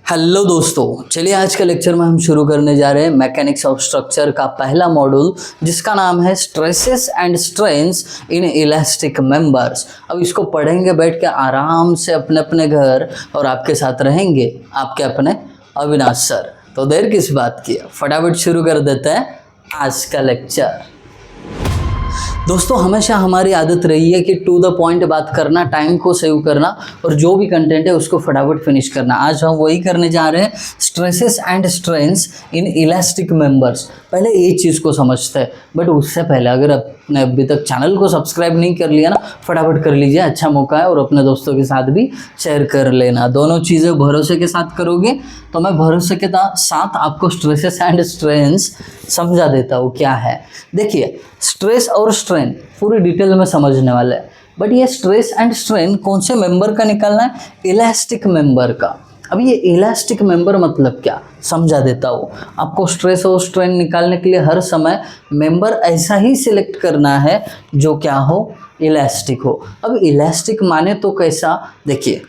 Hello दोस्तों, चलिए आज के लेक्चर में हम शुरू करने जा रहे हैं मैकेनिक्स ऑफ स्ट्रक्चर का पहला मॉड्यूल जिसका नाम है stresses and strains in elastic members. अब इसको पढ़ेंगे बैठ के आराम से अपने अपने घर, और आपके साथ रहेंगे आपके अपने अविनाश सर। तो देर किस बात की, फटाफट शुरू कर देते हैं आज का लेक्चर। दोस्तों, हमेशा हमारी आदत रही है कि टू द पॉइंट बात करना, टाइम को सेव करना और जो भी कंटेंट है उसको फटाफट फिनिश करना। आज हम वही करने जा रहे हैं, stresses and strains in elastic members. पहले ये चीज़ को समझते हैं, बट उससे पहले अगर आपने अभी तक चैनल को सब्सक्राइब नहीं कर लिया ना, फटाफट कर लीजिए, अच्छा मौका है। और अपने दोस्तों के साथ भी शेयर कर लेना। दोनों चीज़ें भरोसे के साथ करोगे तो मैं भरोसे के साथ आपको स्ट्रेसेस एंड स्ट्रेन्स समझा देता हूँ क्या है। देखिए, स्ट्रेस और स्ट्रेन पूरी डिटेल में समझने वाले हैं, बट ये स्ट्रेस एंड स्ट्रेन कौन से मेंबर का निकालना है? इलास्टिक मेंबर का। अब ये इलास्टिक मेंबर मतलब क्या, समझा देता हूँ आपको। स्ट्रेस और स्ट्रेन निकालने के लिए हर समय मेंबर ऐसा ही सिलेक्ट करना है जो क्या हो, इलास्टिक हो। अब इलास्टिक माने तो कैसा, देखिए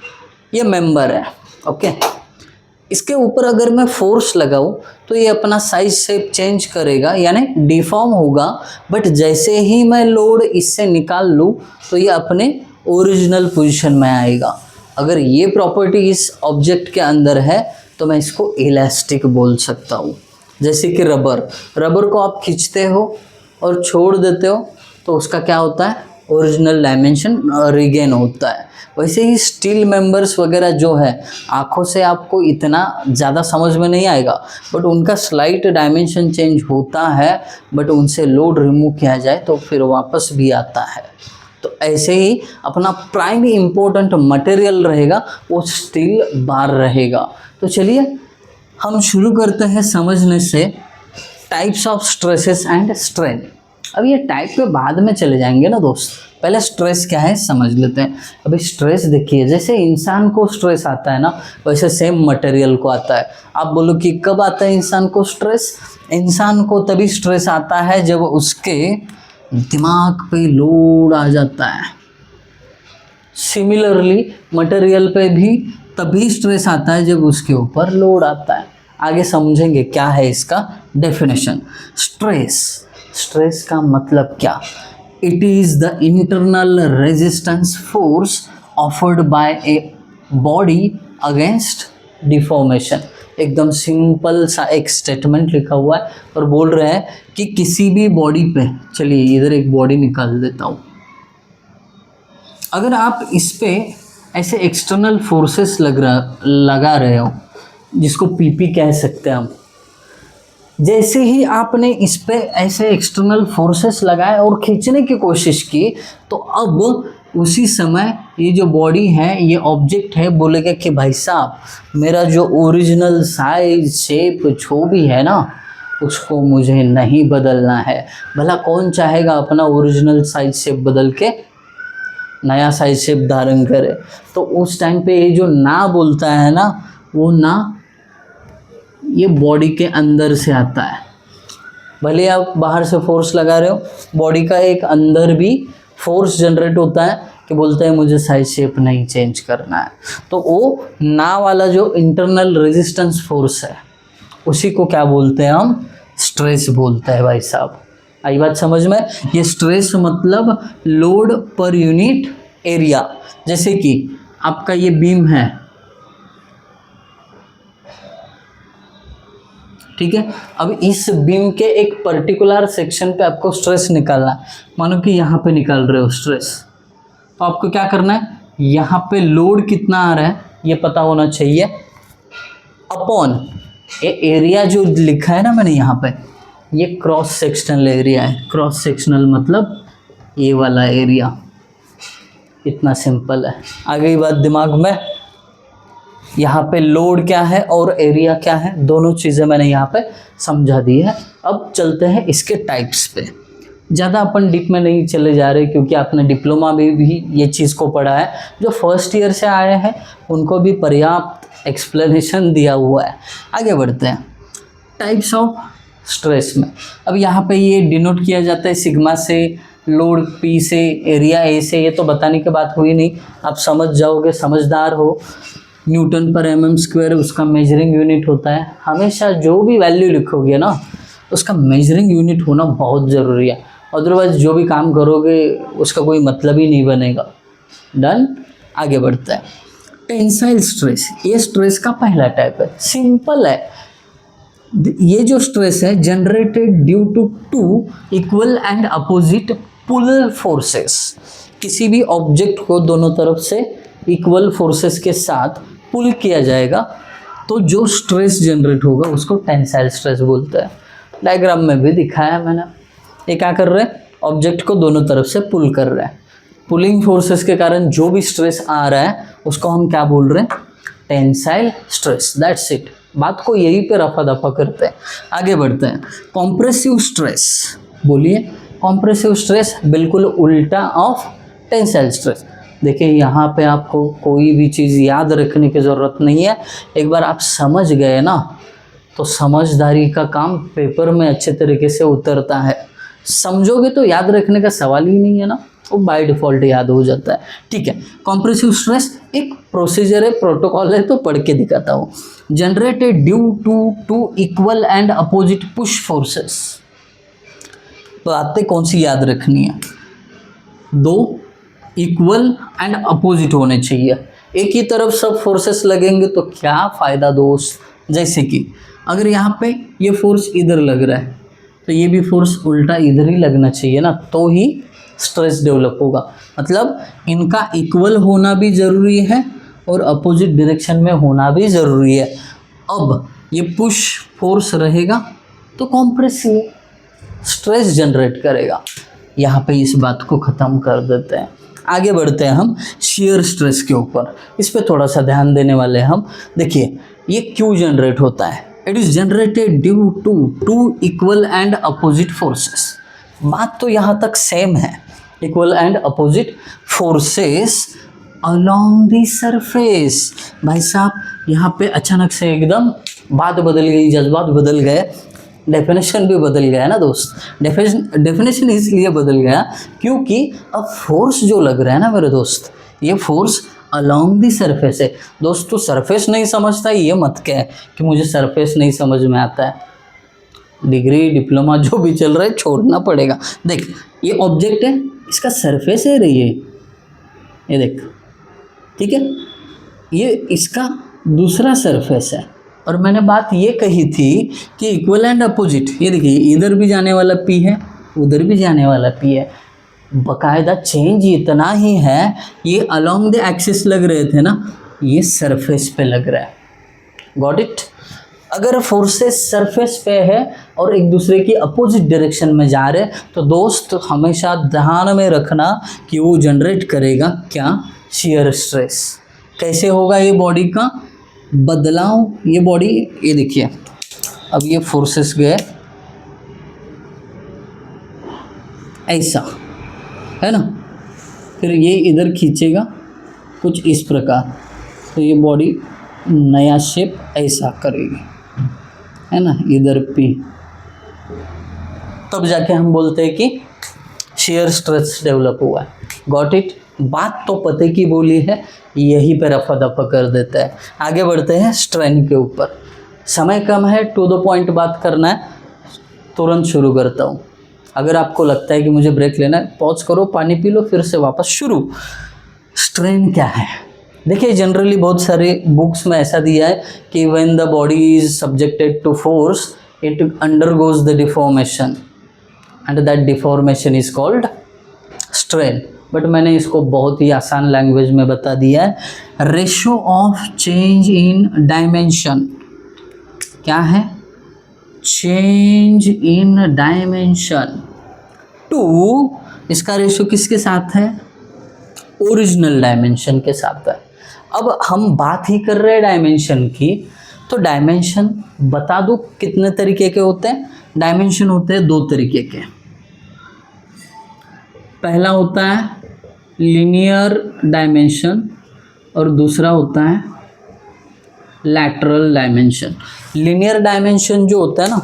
ये मेंबर है, ओके। इसके ऊपर अगर मैं फोर्स लगाऊं तो ये अपना साइज शेप चेंज करेगा, यानी डिफॉर्म होगा। बट जैसे ही मैं लोड इससे निकाल लूँ तो ये अपने ओरिजिनल पोजीशन में आएगा। अगर ये प्रॉपर्टी इस ऑब्जेक्ट के अंदर है तो मैं इसको इलास्टिक बोल सकता हूँ। जैसे कि रबर को आप खींचते हो और छोड़ देते हो तो उसका क्या होता है, ओरिजिनल डायमेंशन रिगेन होता है। वैसे ही स्टील मेंबर्स वगैरह जो है, आँखों से आपको इतना ज़्यादा समझ में नहीं आएगा, बट उनका स्लाइट डायमेंशन चेंज होता है। बट उनसे लोड रिमूव किया जाए तो फिर वापस भी आता है। तो ऐसे ही अपना प्राइम इम्पोर्टेंट मटेरियल रहेगा वो स्टील बार रहेगा। तो चलिए हम शुरू करते हैं समझने से types of stresses and strain. अब ये टाइप के बाद में चले जाएंगे ना दोस्त, पहले स्ट्रेस क्या है समझ लेते हैं। अभी स्ट्रेस देखिए, जैसे इंसान को स्ट्रेस आता है ना, वैसे सेम मटेरियल को आता है। आप बोलो कि कब आता है इंसान को स्ट्रेस? इंसान को तभी स्ट्रेस आता है जब उसके दिमाग पे लोड आ जाता है। सिमिलरली मटेरियल पे भी तभी स्ट्रेस आता है जब उसके ऊपर लोड आता है। आगे समझेंगे क्या है इसका डेफिनेशन। स्ट्रेस का मतलब क्या? It is the internal resistance force offered by a body against deformation. एकदम सिंपल सा एक स्टेटमेंट लिखा हुआ है और बोल रहे हैं कि किसी भी बॉडी पे, चलिए इधर एक बॉडी निकाल देता हूँ। अगर आप इस पे ऐसे एक्सटर्नल फोर्सेस लगा रहे हो, जिसको पीपी कह सकते हैं हम, जैसे ही आपने इस पे ऐसे एक्सटर्नल फोर्सेस लगाए और खींचने की कोशिश की, तो अब उसी समय ये जो बॉडी है, ये ऑब्जेक्ट है, बोलेगा कि भाई साहब मेरा जो ओरिजिनल साइज शेप जो भी है ना, उसको मुझे नहीं बदलना है। भला कौन चाहेगा अपना ओरिजिनल साइज शेप बदल के नया साइज शेप धारण करे? तो उस टाइम पे ये जो ना बोलता है ना, वो ना ये बॉडी के अंदर से आता है। भले आप बाहर से फोर्स लगा रहे हो, बॉडी का एक अंदर भी फोर्स जनरेट होता है कि बोलता है मुझे साइज शेप नहीं चेंज करना है। तो वो ना वाला जो इंटरनल रेजिस्टेंस फोर्स है, उसी को क्या बोलते हैं हम? स्ट्रेस बोलते हैं भाई साहब। आई बात समझ में? ये स्ट्रेस मतलब लोड पर यूनिट एरिया। जैसे कि आपका ये बीम है, ठीक है। अब इस बीम के एक पर्टिकुलर सेक्शन पे आपको स्ट्रेस निकालना है। मानो कि यहाँ पे निकाल रहे हो स्ट्रेस, तो आपको क्या करना है, यहाँ पे लोड कितना आ रहा है ये पता होना चाहिए, अपॉन ये एरिया जो लिखा है ना मैंने यहाँ पे, ये क्रॉस सेक्शनल एरिया है। क्रॉस सेक्शनल मतलब ये वाला एरिया। इतना सिंपल है। आ गई बात दिमाग में? यहाँ पे लोड क्या है और एरिया क्या है, दोनों चीज़ें मैंने यहाँ पे समझा दी है। अब चलते हैं इसके टाइप्स पे। ज़्यादा अपन डीप में नहीं चले जा रहे, क्योंकि आपने डिप्लोमा में भी ये चीज़ को पढ़ा है। जो फर्स्ट ईयर से आए हैं उनको भी पर्याप्त एक्सप्लेनेशन दिया हुआ है। आगे बढ़ते हैं टाइप्स ऑफ स्ट्रेस में। अब यहाँ पे ये डिनोट किया जाता है सिग्मा से, लोड पी से, एरिया ए से। ये तो बताने की बात हुई नहीं, आप समझ जाओगे, समझदार हो। न्यूटन पर mm² उसका मेजरिंग यूनिट होता है। हमेशा जो भी वैल्यू लिखोगे ना उसका मेजरिंग यूनिट होना बहुत ज़रूरी है, अदरवाइज जो भी काम करोगे उसका कोई मतलब ही नहीं बनेगा। डन। आगे बढ़ता है। टेंसाइल स्ट्रेस, ये स्ट्रेस का पहला टाइप है, सिंपल है। ये जो स्ट्रेस है generated due to two equal and opposite pull forces. किसी भी ऑब्जेक्ट को दोनों तरफ से इक्वल फोर्सेस के साथ पुल किया जाएगा तो जो स्ट्रेस जनरेट होगा उसको टेंसाइल स्ट्रेस बोलते हैं। डायग्राम में भी दिखाया है मैंने। ये क्या कर रहे हैं, ऑब्जेक्ट को दोनों तरफ से पुल कर रहे हैं। पुलिंग फोर्सेस के कारण जो भी स्ट्रेस आ रहा है उसको हम क्या बोल रहे हैं, टेंसाइल स्ट्रेस। That's it. बात को यहीं पे रफा दफा करते हैं। आगे बढ़ते हैं। कॉम्प्रेसिव स्ट्रेस, बोलिए। कॉम्प्रेसिव स्ट्रेस बिल्कुल उल्टा ऑफ टेंसाइल स्ट्रेस। देखिए यहाँ पे आपको कोई भी चीज़ याद रखने की ज़रूरत नहीं है, एक बार आप समझ गए ना तो समझदारी का काम पेपर में अच्छे तरीके से उतरता है। समझोगे तो याद रखने का सवाल ही नहीं है ना, वो बाय डिफ़ॉल्ट याद हो जाता है। ठीक है। कॉम्प्रेसिव स्ट्रेस एक प्रोसीजर है, प्रोटोकॉल है, तो पढ़ के दिखाता हूँ। Generated due to two equal and opposite push forces. बातें कौन सी याद रखनी है, दो इक्वल एंड अपोजिट होने चाहिए। एक ही तरफ सब फोर्सेस लगेंगे तो क्या फ़ायदा दोस्त। जैसे कि अगर यहाँ पे ये फोर्स इधर लग रहा है तो ये भी फोर्स उल्टा इधर ही लगना चाहिए ना, तो ही स्ट्रेस डेवलप होगा। मतलब इनका इक्वल होना भी ज़रूरी है और अपोजिट डायरेक्शन में होना भी ज़रूरी है। अब ये पुश फोर्स रहेगा तो कॉम्प्रेसिव स्ट्रेस जनरेट करेगा। यहाँ पे इस बात को ख़त्म कर देते हैं। आगे बढ़ते हैं हम शियर स्ट्रेस के ऊपर। इस पे थोड़ा सा ध्यान देने वाले हैं हम। देखिए ये क्यों जनरेट होता है। It is generated due to two equal and opposite forces. बात तो यहाँ तक सेम है, equal and opposite forces along the surface. भाई साहब यहाँ पे अचानक से एकदम बात बदल गई, जज्बात बदल गए, डेफिनेशन भी बदल गया ना दोस्त। डेफिनेशन इसलिए बदल गया क्योंकि अब फोर्स जो लग रहा है ना मेरे दोस्त, ये फोर्स अलोंग दी सरफेस है। दोस्त तो सरफेस नहीं समझता, ये मत कह कि मुझे सरफेस नहीं समझ में आता है। डिग्री डिप्लोमा जो भी चल रहा है छोड़ना पड़ेगा। देख ये ऑब्जेक्ट है, इसका सरफेस है रही है, ये देख, ठीक है। ये इसका दूसरा सरफेस है। और मैंने बात ये कही थी कि इक्वल एंड अपोजिट, ये देखिए इधर भी जाने वाला पी है, उधर भी जाने वाला पी है। बकायदा चेंज इतना ही है, ये अलोंग द एक्सिस लग रहे थे ना, ये सरफेस पे लग रहा है। Got it. अगर फोर्सेस सरफेस पे है और एक दूसरे की अपोजिट डायरेक्शन में जा रहे तो दोस्त हमेशा ध्यान में रखना कि वो जनरेट करेगा क्या, शियर स्ट्रेस। कैसे होगा ये बॉडी का बदलाव, ये बॉडी, ये देखिए अब ये फोर्सेस गए ऐसा है ना, फिर ये इधर खींचेगा कुछ इस प्रकार, तो ये बॉडी नया शेप ऐसा करेगी, है ना, इधर पी। तब जाके हम बोलते हैं कि शियर स्ट्रेस डेवलप हुआ है। Got it. बात तो पते की बोली है, यही पे रफा दफा कर देता है। आगे बढ़ते हैं स्ट्रेन के ऊपर। समय कम है, टू द पॉइंट बात करना है, तुरंत शुरू करता हूँ। अगर आपको लगता है कि मुझे ब्रेक लेना है, पॉज करो, पानी पी लो, फिर से वापस शुरू। स्ट्रेन क्या है, देखिए जनरली बहुत सारे बुक्स में ऐसा दिया है कि when the body is subjected to force it undergoes the deformation and that deformation is called strain. But मैंने इसको बहुत ही आसान लैंग्वेज में बता दिया है। Ratio of change in dimension क्या है, चेंज इन डायमेंशन टू, इसका रेशो किसके साथ है, ओरिजिनल डायमेंशन के साथ है। अब हम बात ही कर रहे हैं डायमेंशन की, तो डायमेंशन बता दो कितने तरीके के होते हैं। डायमेंशन होते हैं दो तरीके के। पहला होता है लीनियर डायमेंशन और दूसरा होता है लैटरल डायमेंशन। लीनियर डायमेंशन जो होता है ना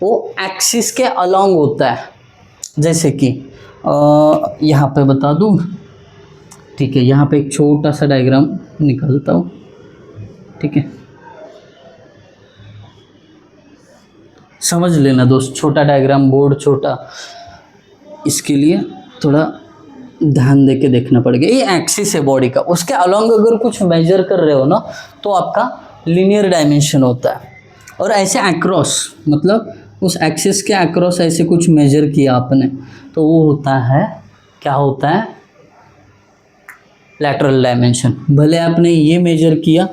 वो एक्सिस के अलोंग होता है। जैसे कि यहाँ पे बता दूँ, ठीक है, यहाँ पे एक छोटा सा डायग्राम निकालता हूँ। ठीक है, समझ लेना दोस्त, छोटा डायग्राम, बोर्ड छोटा, इसके लिए थोड़ा ध्यान दे के देखना पड़ेगा। ये एक्सिस है बॉडी का, उसके अलॉन्ग अगर कुछ मेजर कर रहे हो ना तो आपका लीनियर डायमेंशन होता है। और ऐसे अक्रॉस, मतलब उस एक्सिस के अक्रॉस ऐसे कुछ मेजर किया आपने तो वो होता है, क्या होता है, लैटरल डायमेंशन। भले आपने ये मेजर किया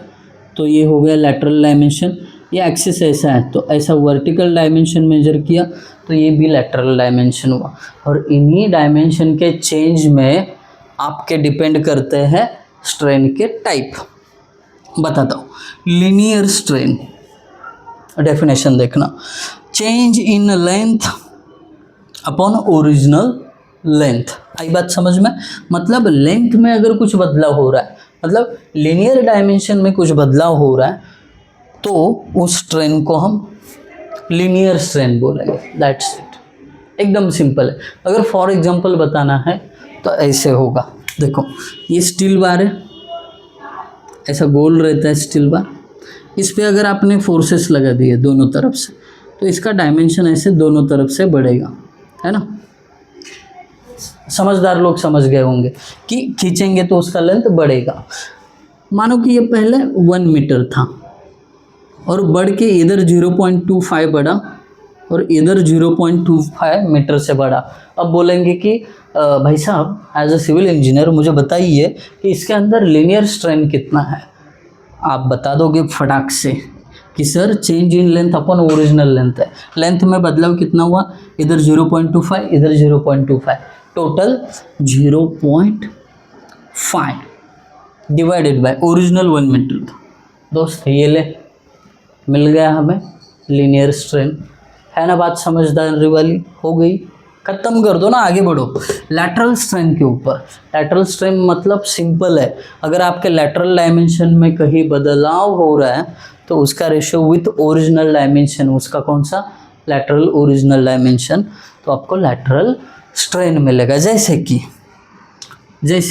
तो ये हो गया लैटरल डायमेंशन, ये एक्सिस ऐसा है तो ऐसा वर्टिकल डायमेंशन मेजर किया तो ये भी लैटरल डायमेंशन हुआ। और इन्हीं डायमेंशन के चेंज में आपके डिपेंड करते हैं स्ट्रेन के टाइप। बताता हूँ, लीनियर स्ट्रेन डेफिनेशन देखना, change in length upon original length. आई बात समझ में? मतलब लेंथ में अगर कुछ बदलाव हो रहा है, मतलब लीनियर डायमेंशन में कुछ बदलाव हो रहा है तो उस स्ट्रेन को हम लीनियर स्ट्रेन बोलेंगे। दैट्स इट, एकदम सिंपल है। अगर फॉर एग्जांपल बताना है तो ऐसे होगा, देखो ये स्टील बार है, ऐसा गोल रहता है स्टील बार, इस पे अगर आपने फोर्सेस लगा दिए दोनों तरफ से तो इसका डायमेंशन ऐसे दोनों तरफ से बढ़ेगा, है ना। समझदार लोग समझ गए होंगे कि खींचेंगे तो उसका लेंथ बढ़ेगा। मानो कि ये पहले 1 मीटर था और बढ़ के इधर 0.25 बढ़ा और इधर 0.25 मीटर से बढ़ा। अब बोलेंगे कि भाई साहब एज अ सिविल इंजीनियर मुझे बताइए कि इसके अंदर लीनियर स्ट्रेन कितना है। आप बता दोगे फटाक से कि sir change in length upon original length है। लेंथ में बदलाव कितना हुआ, इधर 0.25 इधर 0.25, total 0.5 divided by original 1 metre था। दोस्त ये ले, मिल गया हमें लीनियर स्ट्रेन, है ना। बात समझदारी वाली हो गई, खत्म कर दो ना, आगे बढ़ो लैटरल स्ट्रेन के ऊपर। लैटरल स्ट्रेन मतलब सिंपल है, अगर आपके लैटरल डायमेंशन में कहीं बदलाव हो रहा है तो उसका रेशियो विथ ओरिजिनल डायमेंशन, उसका कौन सा, लैटरल ओरिजिनल डायमेंशन, तो आपको लैटरल स्ट्रेन मिलेगा। जैसे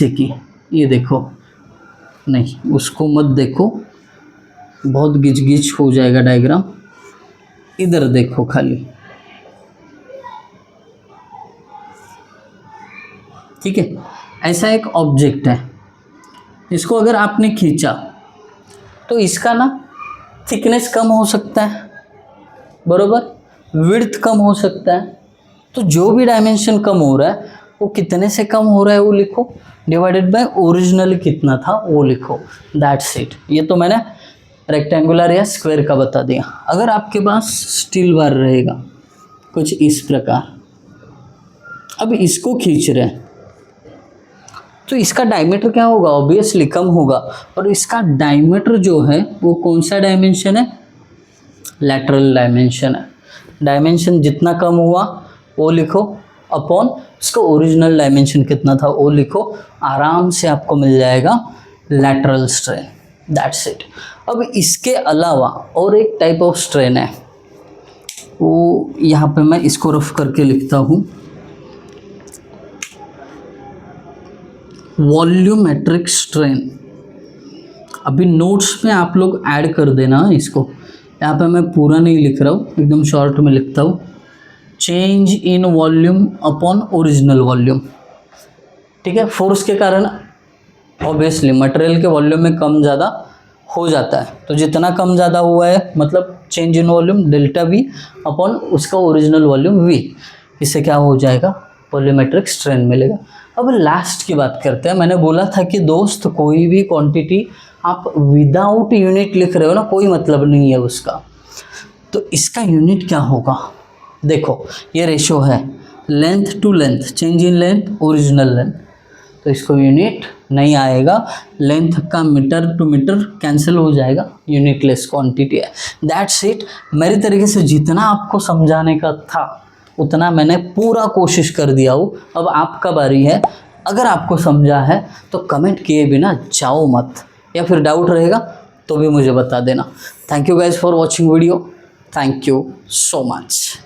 कि ये देखो, नहीं उसको मत देखो, बहुत गिच गिच हो जाएगा डायग्राम, इधर देखो खाली, ठीक है। ऐसा एक ऑब्जेक्ट है, इसको अगर आपने खींचा तो इसका ना थिकनेस कम हो सकता है, बरोबर, विड्थ कम हो सकता है। तो जो भी डायमेंशन कम हो रहा है वो कितने से कम हो रहा है वो लिखो, डिवाइडेड बाय ओरिजिनल कितना था वो लिखो। That's it. ये तो मैंने रेक्टेंगुलर या स्क्वायर का बता दिया। अगर आपके पास स्टील बार रहेगा कुछ इस प्रकार, अब इसको खींच रहे हैं तो इसका डायमीटर क्या होगा, ऑब्वियसली कम होगा। और इसका डायमीटर जो है वो कौन सा डायमेंशन है, लैटरल डायमेंशन है। डायमेंशन जितना कम हुआ वो लिखो, अपॉन इसका ओरिजिनल डायमेंशन कितना था वो लिखो, आराम से आपको मिल जाएगा लैटरल स्ट्रेन। That's it. अब इसके अलावा और एक टाइप ऑफ स्ट्रेन है, वो यहाँ पे मैं इसको रफ करके लिखता हूँ, वॉल्यूमेट्रिक स्ट्रेन। अभी नोट्स में आप लोग ऐड कर देना इसको, यहाँ पे मैं पूरा नहीं लिख रहा हूँ, एकदम शॉर्ट में लिखता हूँ, change in volume upon original volume. ठीक है, फोर्स के कारण ऑब्वियसली मटेरियल के वॉल्यूम में कम ज़्यादा हो जाता है, तो जितना कम ज़्यादा हुआ है मतलब change in volume delta we upon उसका ओरिजिनल वॉल्यूम वी, इससे क्या हो जाएगा, वॉल्यूमेट्रिक स्ट्रेन मिलेगा। अब लास्ट की बात करते हैं। मैंने बोला था कि दोस्त कोई भी क्वांटिटी आप विदाउट यूनिट लिख रहे हो ना, कोई मतलब नहीं है उसका, तो इसका यूनिट क्या होगा। देखो ये रेशो है length to length, change in length original length, तो इसको यूनिट नहीं आएगा, लेंथ का मीटर टू मीटर कैंसिल हो जाएगा, यूनिटलेस क्वांटिटी है। That's it. मेरी तरीके से जितना आपको समझाने का था उतना मैंने पूरा कोशिश कर दिया हूँ। अब आपका बारी है, अगर आपको समझा है तो कमेंट किए बिना जाओ मत, या फिर डाउट रहेगा तो भी मुझे बता देना। Thank you guys for watching video, thank you so much.